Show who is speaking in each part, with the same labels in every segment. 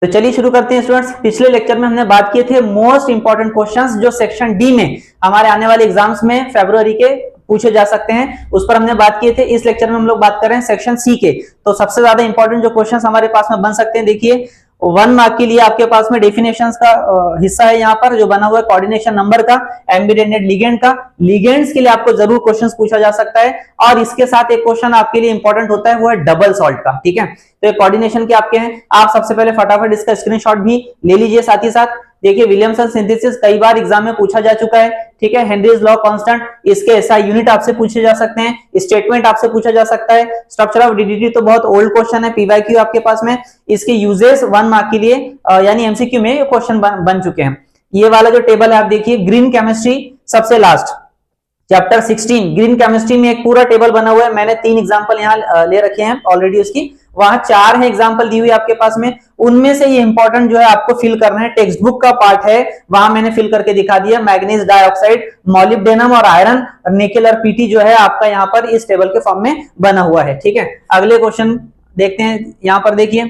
Speaker 1: तो चलिए शुरू करते हैं स्टूडेंट्स। पिछले लेक्चर में हमने बात किए थे मोस्ट इंपॉर्टेंट क्वेश्चंस जो सेक्शन डी में हमारे आने वाले एग्जाम्स में फरवरी के पूछे जा सकते हैं, उस पर हमने बात किए थे। इस लेक्चर में हम लोग बात कर रहे हैं सेक्शन सी के। तो सबसे ज्यादा इंपॉर्टेंट जो क्वेश्चंस हमारे पास में बन सकते हैं, देखिए 1 मार्क के लिए आपके पास में डेफिनेशंस का हिस्सा है यहाँ पर जो बना हुआ है कोऑर्डिनेशन नंबर का, एम्बिडेंटेड लिगेंड का। लिगेंड्स के लिए आपको जरूर क्वेश्चंस पूछा जा सकता है और इसके साथ एक क्वेश्चन आपके लिए इंपॉर्टेंट होता है, वो है डबल सॉल्ट का। ठीक है, तो ये कोऑर्डिनेशन के आपके हैं। आप सबसे पहले फटाफट इसका स्क्रीनशॉट भी ले लीजिए। साथ ही साथ देखिए विलियमसन सिंथेसिस कई बार एग्जाम में पूछा जा चुका है। ठीक है, हेनरीज लॉ कांस्टेंट, इसके एसआई यूनिट आपसे पूछे जा सकते हैं, स्टेटमेंट आपसे पूछा जा सकता है। स्ट्रक्चर ऑफ डीडीटी तो बहुत ओल्ड क्वेश्चन है, पीवाईक्यू आपके पास में। इसके यूजेस 1 मार्क के लिए यानी एमसीक्यू में ये क्वेश्चन बन चुके हैं। ये वाला जो टेबल है आप देखिए, ग्रीन केमिस्ट्री सबसे लास्ट चैप्टर 16 ग्रीन केमिस्ट्री में एक पूरा टेबल बना हुआ है। मैंने 3 एग्जांपल यहाँ ले रखे हैं ऑलरेडी, उसकी वहां 4 है एग्जांपल दी हुई आपके पास में। उनमें से ये इंपॉर्टेंट जो है आपको फिल करना है, टेक्स्ट बुक का पार्ट है, वहां मैंने फिल करके दिखा दिया। मैग्नीज डाइऑक्साइड, मॉलिब्डेनम और आयरन, निकेल और पीटी जो है आपका यहाँ पर इस टेबल के फॉर्म में बना हुआ है। ठीक है, अगले क्वेश्चन देखते हैं। यहाँ पर देखिए,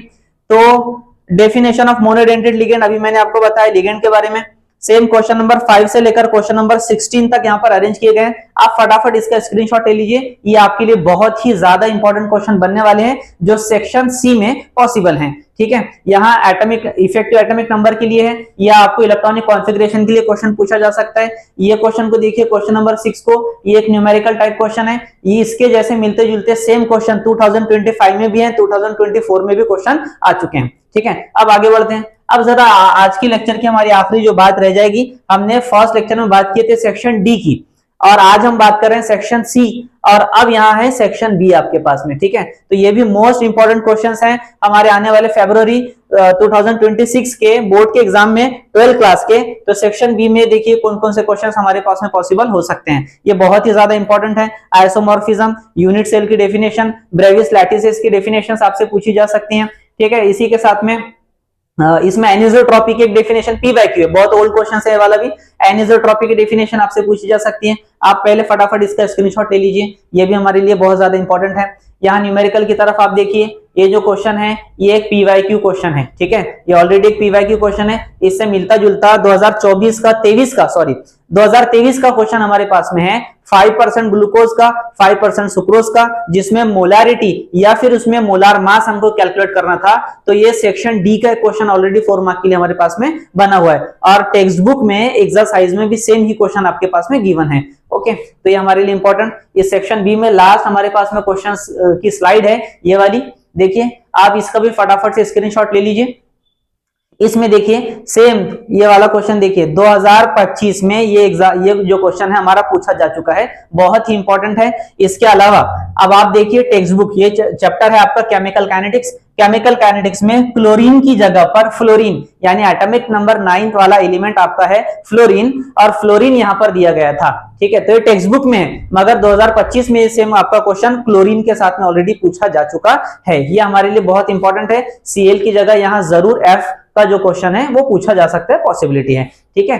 Speaker 1: तो डेफिनेशन ऑफ मोनोडेंटेड लिगेंड अभी मैंने आपको बताया लिगेंड के बारे में। सेम क्वेश्चन नंबर 5 से लेकर क्वेश्चन नंबर 16 तक यहाँ पर अरेंज किए गए हैं। आप फटाफट इसका स्क्रीनशॉट ले लीजिए, ये आपके लिए बहुत ही ज्यादा इंपॉर्टेंट क्वेश्चन बनने वाले हैं जो सेक्शन सी में पॉसिबल हैं। ठीक है, यहाँ एटॉमिक इफेक्टिव एटॉमिक नंबर के लिए है, या आपको इलेक्ट्रॉनिक कॉन्फ़िगरेशन के लिए क्वेश्चन पूछा जा सकता है। ये क्वेश्चन को देखिए, क्वेश्चन नंबर 6 को, ये एक न्यूमेरिकल टाइप क्वेश्चन है। ये इसके जैसे मिलते जुलते सेम क्वेश्चन 2025 में भी है, 2024 में भी क्वेश्चन आ चुके हैं। ठीक है, अब आगे बढ़ते हैं। अब जरा आज की लेक्चर की हमारी आखिरी जो बात रह जाएगी, हमने फर्स्ट लेक्चर में बात किए थे सेक्शन डी की, और आज हम बात कर रहे हैं सेक्शन सी, और अब यहाँ है सेक्शन बी आपके पास में। ठीक है, तो ये भी मोस्ट इंपॉर्टेंट क्वेश्चंस हैं हमारे आने वाले फरवरी 2026 के बोर्ड के एग्जाम में 12 क्लास के। तो सेक्शन बी में देखिए कौन कौन से क्वेश्चंस हमारे पास में पॉसिबल हो सकते हैं। ये बहुत ही ज्यादा इंपॉर्टेंट है। आइसोमॉर्फिज्म, यूनिट सेल की डेफिनेशन, ब्रेविस लैटिसेस की डेफिनेशन आपसे पूछी जा सकती हैं। ठीक है, इसी के साथ में इसमें एनिसोट्रॉपी की एक डेफिनेशन पीवाईक्यू है, बहुत ओल्ड क्वेश्चन है वाला भी। एनिसोट्रॉपी की डेफिनेशन आपसे पूछी जा सकती है। आप पहले फटाफट इसका स्क्रीनशॉट ले लीजिए, ये भी हमारे लिए बहुत ज्यादा इंपॉर्टेंट है। यहाँ न्यूमेरिकल की तरफ आप देखिए, ये जो क्वेश्चन है ये एक पीवाईक्यू क्वेश्चन है। ठीक है, ये ऑलरेडी एक पीवाईक्यू क्वेश्चन है, इससे मिलता जुलता 2023 का क्वेश्चन हमारे पास में है 5% ग्लूकोज का, 5% सुक्रोज का, जिसमें मोलारिटी या फिर उसमें मोलार मास हमको कैलकुलेट करना था। तो ये सेक्शन डी का क्वेश्चन ऑलरेडी 4 मार्क के लिए हमारे पास में बना हुआ है, और टेक्स्ट बुक में एक्सरसाइज में भी सेम ही क्वेश्चन आपके पास में गिवन है। ओके, तो ये हमारे लिए इंपॉर्टेंट। ये सेक्शन बी में लास्ट हमारे पास में क्वेश्चंस की स्लाइड है, ये वाली देखिए, आप इसका भी फटाफट से स्क्रीनशॉट ले लीजिए। इसमें देखिए सेम ये वाला क्वेश्चन देखिए 2025 में ये जो क्वेश्चन है हमारा पूछा जा चुका है, बहुत ही इंपॉर्टेंट है। इसके अलावा अब आप देखिए टेक्स्ट बुक, ये चैप्टर है आपका केमिकल काइनेटिक्स। केमिकल काइनेटिक्स में क्लोरीन की जगह पर फ्लोरीन, यानी एटॉमिक नंबर 9 वाला एलिमेंट आपका है फ्लोरीन, और फ्लोरीन यहां पर दिया गया था। ठीक है, तो ये टेक्स्ट बुक में है, मगर 2025 में सेम आपका क्वेश्चन क्लोरीन के साथ में ऑलरेडी पूछा जा चुका है। ये हमारे लिए बहुत इंपॉर्टेंट है। Cl की जगह यहां जरूर F का जो क्वेश्चन है वो पूछा जा सकता है, पॉसिबिलिटी है। ठीक है,